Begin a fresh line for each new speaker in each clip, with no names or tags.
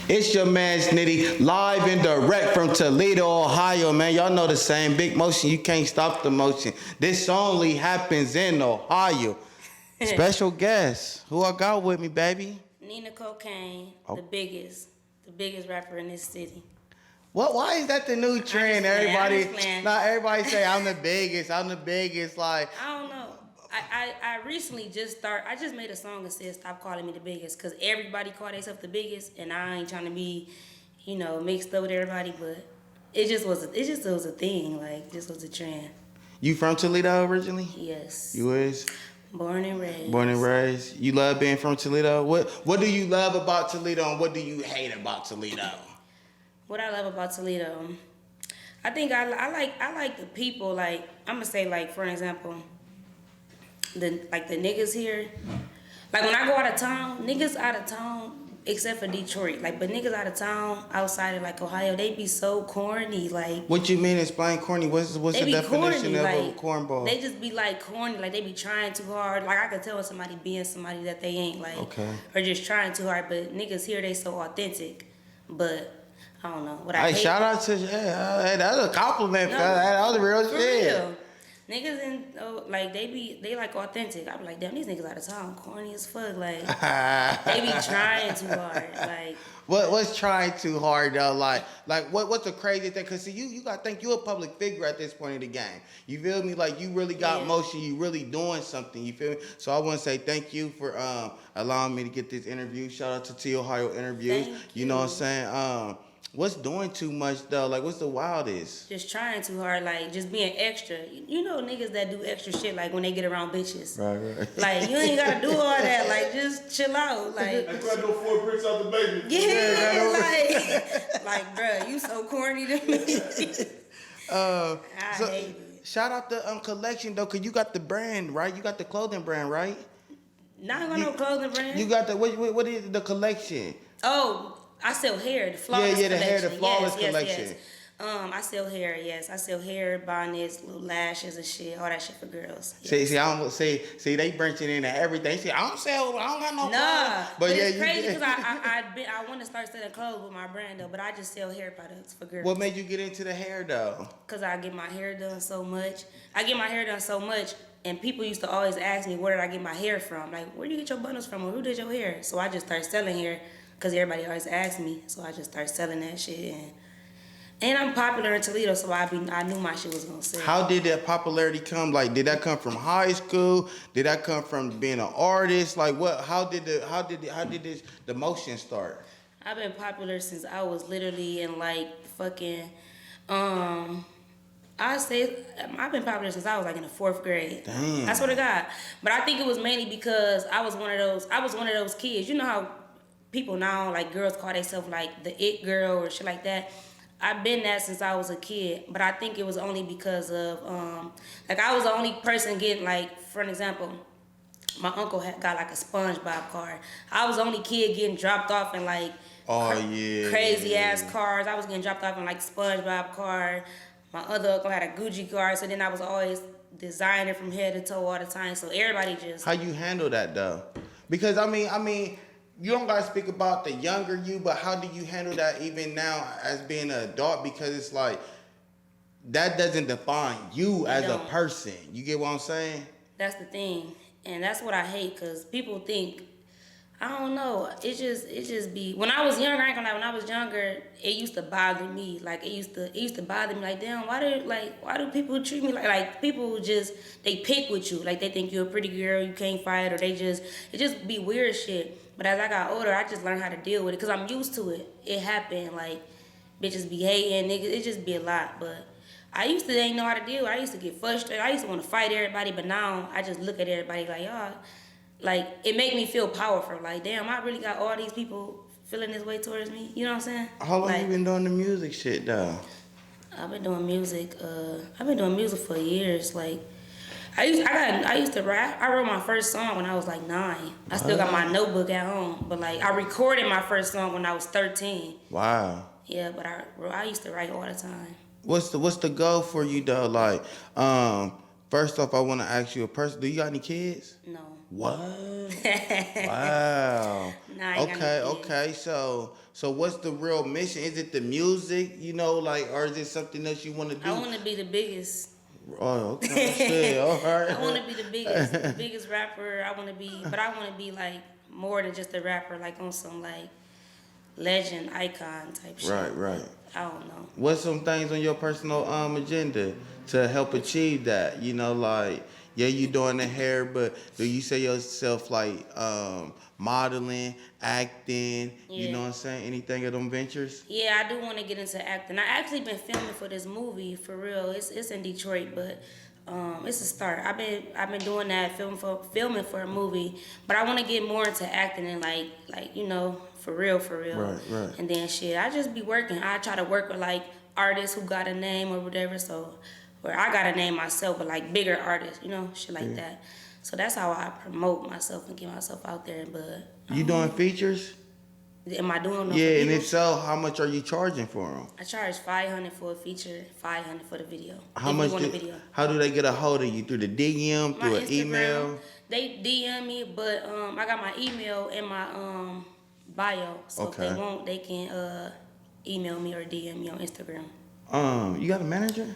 It's your man Snitty, live and direct from Toledo, Ohio, man. Y'all know the saying, big motion, you can't stop the motion. This only happens in Ohio. Special guest, who I got with me, baby?
Nina Cocaine,
Oh.
the biggest rapper in this city.
What? Why is that the new trend?
Everybody
say I'm the biggest. I'm the biggest. Like
I don't know. I recently just made a song that says "Stop calling me the biggest" because everybody call themselves the biggest, and I ain't trying to be, mixed up with everybody. But it just was a thing. Like this was a trend.
you from Toledo originally?
Yes.
You is
Born and raised.
born and raised. You love being from Toledo. What do you love about Toledo, and what do you hate about Toledo?
What I love about Toledo, I think I like the people. Like I'm gonna say, like for an example, the niggas here. Like when I go out of town, niggas out of town, except for Detroit. Like but niggas out of town outside of like Ohio, they be so corny. Like
What you mean? Explain corny. What's the definition
corny,
of a
like,
cornball?
They just be like corny. Like they be trying too hard. Like I could tell when somebody being somebody that they ain't. Like or just trying too hard. But niggas here, they so authentic. But I don't know. What I hate.
Shout out to hey, that was a compliment, fella. That was real
for
shit.
Real. Niggas like they like authentic. I be like, damn, these niggas out of town, corny as fuck. Like they be trying too hard. Like
what's trying too hard though? Like what's the crazy thing? Cause see you gotta think you a public figure at this point in the game. You feel me? Like you really got motion. You really doing something. You feel me? So I want to say thank you for allowing me to get this interview. Shout out to T Ohio Interviews. You know what I'm saying? What's doing too much though? Like what's the wildest?
Just trying too hard, like just being extra. You know niggas that do extra shit like when they get around bitches.
Right.
Like you ain't gotta do all that. Like just chill out. Like
I tried to go 4 bricks out the baby.
Like bruh, you so corny to me. I hate it.
Shout out the collection though, cause you got the brand, right? You got the clothing brand, right?
Not got no clothing brand.
You got the what is the collection?
Oh, I sell hair, the flawless collection.
The hair, the flawless collection.
Yes. I sell hair, yes. I sell hair, bonnets, little lashes and shit, all that shit for girls. Yes.
See, I don't see they branching into everything. See, I don't got no clothes.
But it's crazy because I want to start selling clothes with my brand though, but I just sell hair products for girls.
What made you get into the hair though?
Because I get my hair done so much. And people used to always ask me, where did I get my hair from? Like, where do you get your bundles from? Or who did your hair? So I just started selling hair because everybody always asked me. So I just started selling that shit. And I'm popular in Toledo, so I knew my shit was going to sell.
How did that popularity come? Like, did that come from high school? Did that come from being an artist? Like, what? How did the motion start?
I've been popular since I was literally in like fucking I've been popular since I was like in the 4th grade.
Damn.
I swear to God. But I think it was mainly because I was one of those kids. You know how people now, like girls call themselves like the it girl or shit like that. I've been that since I was a kid. But I think it was only because of, like I was the only person getting like, for an example, my uncle got like a SpongeBob card. I was the only kid getting dropped off in like crazy ass cars. I was getting dropped off in like SpongeBob card. My other uncle had a Gucci card, so then I was always designing from head to toe all the time. So everybody just...
How you handle that though? Because I mean, you don't gotta speak about the younger you, but how do you handle that even now as being an adult? Because it's like that doesn't define you as a person. You get what I'm saying?
That's the thing, and that's what I hate. Cause people think, I don't know. It just be when I was younger. I ain't gonna lie. When I was younger, it used to bother me. Like it used to bother me. Like damn, why do people treat me like people just they pick with you. Like they think you're a pretty girl, you can't fight, or it just be weird shit. But as I got older, I just learned how to deal with it because I'm used to it. It happened. Like bitches be hating, niggas. It just be a lot. But I used to didn't know how to deal with it. I used to get frustrated. I used to want to fight everybody. But now I just look at everybody like y'all. Like, it make me feel powerful. Like, damn, I really got all these people feeling this way towards me. You know what I'm saying?
How long you been doing the music shit, though?
I've been doing music for years. Like, I used to rap. I wrote my first song when I was like 9. I still got my notebook at home. But, like, I recorded my first song when I was 13.
Wow.
Yeah, but I used to write all the time.
What's the goal for you, though? Like, first off, I want to ask you a person. Do you got any kids?
No.
What? Wow.
Nah, I ain't got no kids.
Okay. So what's the real mission? Is it the music, like, or is it something else you want to do?
I want to be the biggest.
Oh, okay. Shit, all right.
I want to be the biggest rapper. I want to be like more than just a rapper, like on some like legend, icon type shit.
Right.
I don't know.
What's some things on your personal agenda to help achieve that? Like, yeah, you doing the hair, but do you say yourself like modeling, acting? You
Yeah.
know what I'm saying? Anything of them ventures?
Yeah, I do want to get into acting. I actually been filming for this movie for real. It's in Detroit, but it's a start. I've been doing that filming for a movie, but I want to get more into acting and like for real.
Right.
And then shit, I just be working. I try to work with like artists who got a name or whatever. So where I got a name myself, but like bigger artists, shit like that. So that's how I promote myself and get myself out there. But
You doing features?
am I doing?
Yeah, and if so, how much are you charging for them?
I charge $500 for a feature, $500 for the video.
How
if
much?
you want a video.
How do they get a hold of you? Through the DM,
My
through an
Instagram,
email?
They DM me, but I got my email in my bio. So
Okay.
if they want, they can email me or DM me on Instagram.
You got a manager?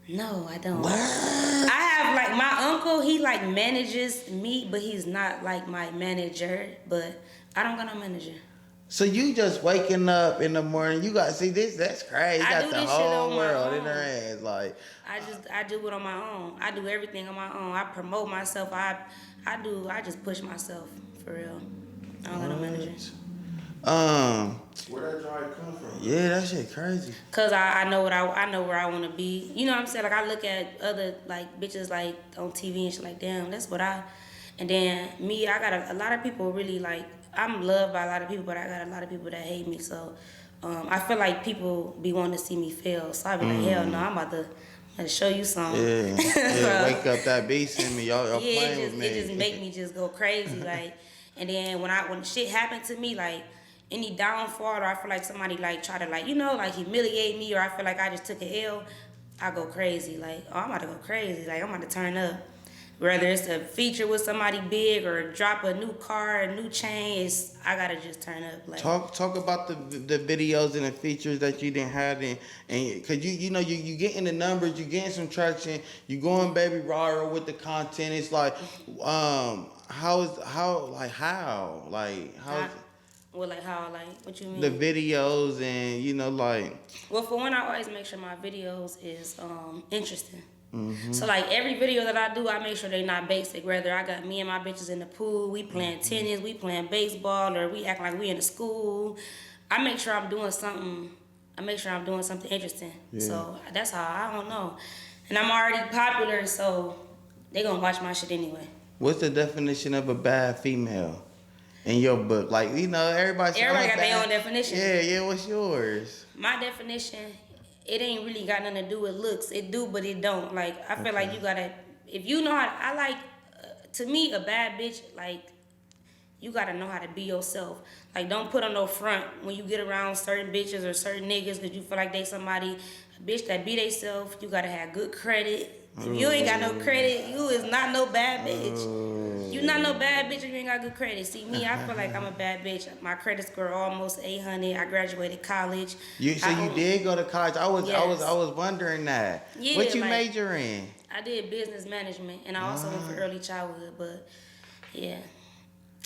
No, I don't.
What?
I have like my uncle. He like manages me, but he's not like my manager. But I don't got no manager.
So you just waking up in the morning? You got this? That's crazy. You
I
got
do
the
this shit
whole
on my
world in
own.
their hands. Like,
I do it on my own. I do everything on my own. I promote myself. I just push myself for real. I don't got no manager.
Where that drive come from?
Yeah, that shit crazy.
Cause I know where I want to be. You know what I'm saying? Like I look at other like bitches like on TV and shit like damn, that's what I. And then me, I got a lot of people really like. I'm loved by a lot of people, but I got a lot of people that hate me. So I feel like people be wanting to see me fail. So I be like, hell no, I'm about to show you something.
Yeah, wake up that beast in me. Y'all playing with me.
It just make me just go crazy. Like, and then when shit happened to me, like any downfall, or I feel like somebody like try to like like humiliate me, or I feel like I just took an L, I go crazy. Like, oh, I'm about to go crazy. Like I'm about to turn up. Whether it's a feature with somebody big or drop a new car, a new chain, I gotta just turn up. Like
Talk about the videos and the features that you didn't have and cause you getting the numbers, you getting some traction, you going baby raw with the content. It's like how is
well, like how, like what you mean?
the videos and like.
Well, for one, I always make sure my videos is interesting. So like every video that I do, I make sure they not basic. Whether I got me and my bitches in the pool, we playing tennis, we playing baseball, or we act like we in the school. I make sure I'm doing something. Interesting.
Yeah.
So that's how I don't know. And I'm already popular, so they gonna watch my shit anyway.
What's the definition of a bad female in your book? Like everybody
got their own definition.
Yeah. What's yours?
My definition, it ain't really got nothing to do with looks. It do, but it don't. Like, I feel like you gotta, if you know how, I like, to me, a bad bitch, like, you gotta know how to be yourself. Like, don't put on no front when you get around certain bitches or certain niggas because you feel like they somebody, a bitch that be they self. You gotta have good credit. If you ain't got no credit, you is not no bad bitch. You not no bad bitch if you ain't got good credit. See, me, I feel like I'm a bad bitch. My credit score almost 800. I graduated college.
You did go to college. I was wondering that.
Yeah,
what you
like,
major in?
I did business management, and I also went for early childhood. But yeah,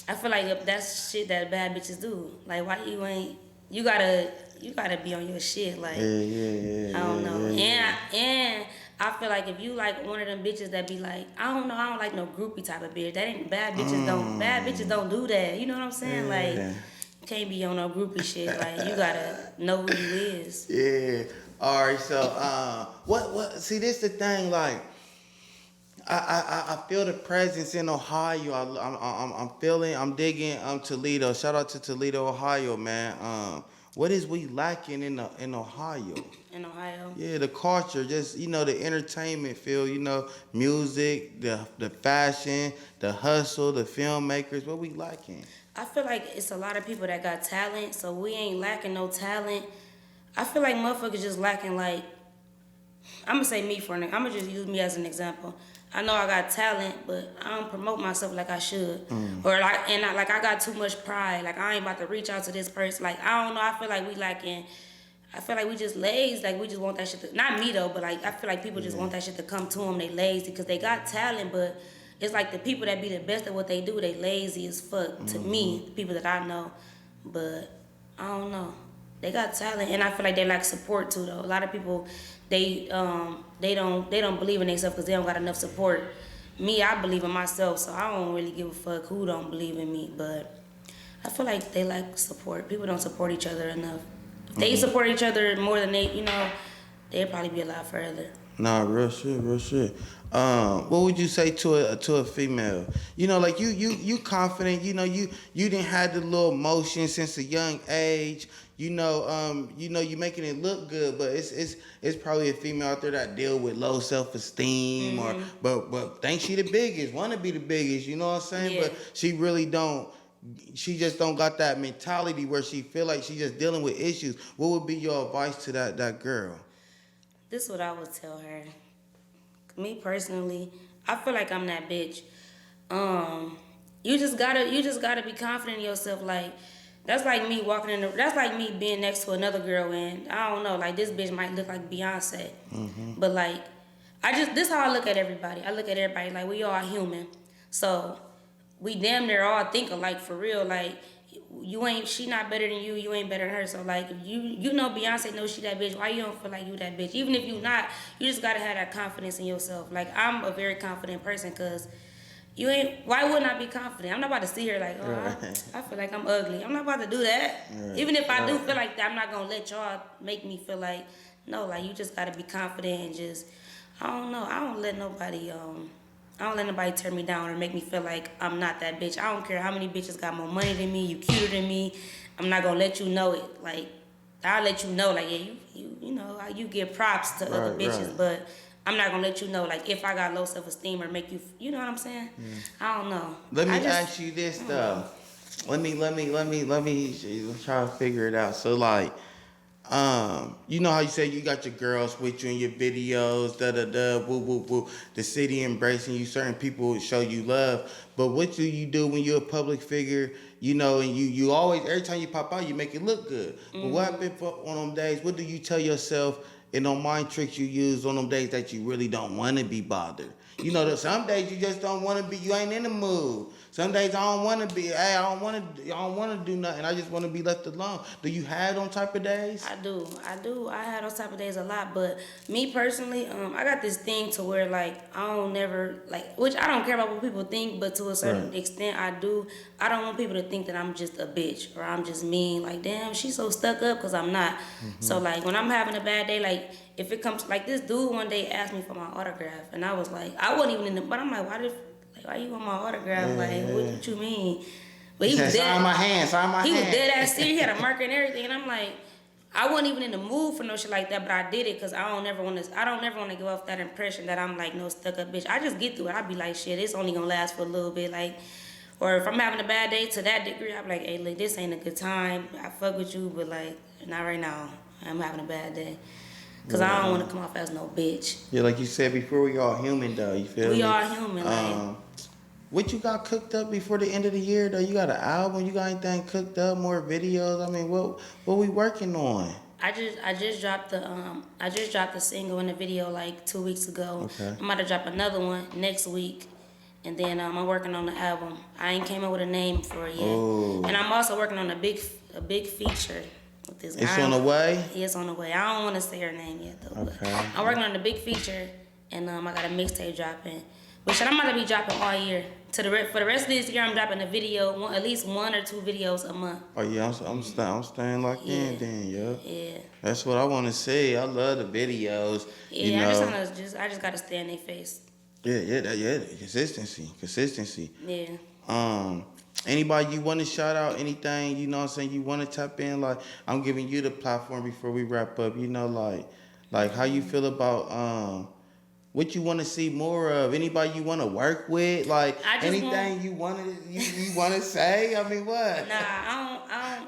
I feel like that's shit that bad bitches do. Like, why you ain't? You gotta be on your shit. Like,
yeah.
I don't know.
Yeah.
And I feel like if you like one of them bitches that be like, I don't like no groupie type of bitch. That ain't bad bitches don't do that. You know what I'm saying?
Yeah.
Like, you can't be on no groupie shit. Like, you gotta know who you is.
Yeah. All right. So, what? See, this the thing. Like, I feel the presence in Ohio. I'm digging Toledo. Shout out to Toledo, Ohio, man. What is we lacking in Ohio?
In Ohio?
Yeah, the culture, just the entertainment field, music, the fashion, the hustle, the filmmakers. What we lacking?
I feel like it's a lot of people that got talent, so we ain't lacking no talent. I feel like motherfuckers just lacking, like, I'm gonna say me I'm gonna just use me as an example. I know I got talent, but I don't promote myself like I should.
Mm.
Or like, and I got too much pride. Like I ain't about to reach out to this person. Like I don't know. I feel like we lacking. I feel like we just lazy. Like we just want that shit to, not me though, but like I feel like people just want that shit to come to them. They lazy because they got talent, but it's like the people that be the best at what they do, they lazy as fuck to me, the people that I know. But I don't know. They got talent, and I feel like they lack support too though. A lot of people, they don't believe in themselves because they don't got enough support. Me, I believe in myself, so I don't really give a fuck who don't believe in me. But I feel like they lack support. People don't support each other enough. If they support each other more than they'd probably be a lot further.
Nah, real shit, real shit. What would you say to a female? You know, like you confident. You know, you didn't have the little motion since a young age. You know, you making it look good, but it's probably a female out there that deal with low self esteem or but think she the biggest, want to be the biggest. You know what I'm saying?
Yeah.
But she really don't. She just don't got that mentality where she feel like she just dealing with issues. What would be your advice to that girl?
This is what I would tell her. Me personally, I feel like I'm that bitch. You just gotta be confident in yourself. Like that's like me walking in that's like me being next to another girl and I don't know, like this bitch might look like Beyonce. But like this how I look at everybody. I look at everybody like we all human. So we damn near all think alike for real. Like she not better than you, you ain't better than her. So like if you know Beyonce knows she that bitch, why you don't feel like you that bitch? Even if you not, you just gotta have that confidence in yourself. Like I'm a very confident person because why wouldn't I be confident? I'm not about to sit here like, I feel like I'm ugly. I'm not about to do that.
Right.
Even if I do feel like that, I'm not gonna let y'all make me feel like, no, like you just gotta be confident and just, I don't know. I don't let nobody turn me down or make me feel like I'm not that bitch. I don't care how many bitches got more money than me, you cuter than me. I'm not gonna let you know it. Like, I'll let you know, like, yeah, you know, you give props to other bitches, but I'm not gonna let you know, like, if I got low self-esteem or make you, you know what I'm saying? I don't know.
Let me ask you this though. Let me try to figure it out. So like, you know how you say you got your girls with you in your videos, woo woo woo, the city embracing you, certain people show you love. But what do you do when you're a public figure, you know, and you always, every time you pop out, you make it look good. But what happened on them days, what do you tell yourself and on mind tricks you use on them days that you really don't want to be bothered? You know, some days you just don't want to be, you ain't in the mood. Some days I don't want to be, hey, I don't want to do nothing. I just want to be left alone. Do you have those type of days?
I do. I have those type of days a lot. But me personally, I got this thing to where like I don't never like, which I don't care about what people think, but to a certain extent I do. I don't want people to think that I'm just a bitch or I'm just mean. Like damn, she's so stuck up because I'm not. So like when I'm having a bad day, like if it comes like this dude one day asked me for my autograph and I was like, I wasn't even in the, but I'm like, why you want my autograph? Like, what you mean? But he was dead.
Sign my hand.
He was dead ass serious. He had a marker and everything, and I'm like, I wasn't even in the mood for no shit like that, but I did it because I don't ever want to give off that impression that I'm like no stuck up bitch. I just get through it. I be like, shit, it's only gonna last for a little bit, like, or if I'm having a bad day to that degree, I be like, hey, look, this ain't a good time. I fuck with you, but like, not right now. I'm having a bad day. Cause I don't want to come off as no bitch.
Yeah, like you said before, we all human though. You feel me?
We all human. Like,
what you got cooked up before the end of the year though? You got an album? You got anything cooked up? More videos? I mean, what we working on?
I just dropped the single and the video like 2 weeks ago.
Okay.
I'm about to drop another one next week, and then I'm working on the album. I ain't came up with a name for it yet, and I'm also working on a big feature. This
it's on the way?
It's on the way. I don't want to say her name yet though.
Okay.
But I'm working on the big feature, and I got a mixtape dropping. But shit, I'm about to be dropping all year. For the rest of this year, I'm dropping a video, at least 1 or 2 videos a month.
Oh yeah, I'm staying locked in then, yeah.
Yeah.
That's what I want to see. I love the videos.
Yeah,
you know.
I just gotta stay in their face.
Yeah. Consistency.
Yeah.
Anybody you want to shout out? Anything, you know what I'm saying, you want to tap in? Like, I'm giving you the platform before we wrap up. You know, like how you feel about what you want to see more of? Anybody you want to work with? Like anything you want to say? I mean, what?
Nah,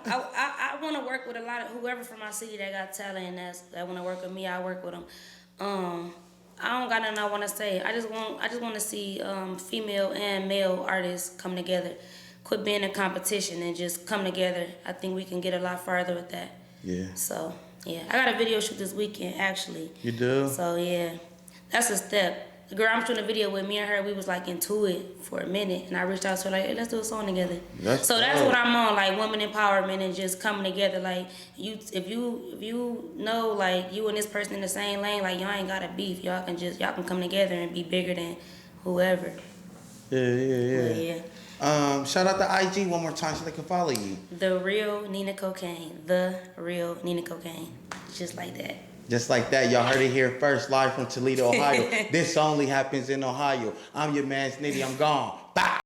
I want to work with a lot of whoever from my city that got talent and that want to work with me. I work with them. I don't got nothing I want to say. I just want to see female and male artists come together, quit being in competition and just come together. I think we can get a lot farther with that.
Yeah.
So yeah, I got a video shoot this weekend actually.
You do?
So yeah, that's a step. The girl I'm shooting a video with, me and her, we was like into it for a minute, and I reached out to her like, hey, let's do a song together.
That's
That's
dope.
what I'm on, like women empowerment and just coming together. Like if you know like you and this person in the same lane, like y'all ain't got a beef. Y'all can come together and be bigger than whoever.
Yeah.
But yeah.
Shout out to IG one more time so they can follow you.
The real Nina Cocaine. The real Nina Cocaine. Just like that.
Just like that, y'all heard it here first, live from Toledo, Ohio. This only happens in Ohio. I'm your man, Snitty. I'm gone. Bye.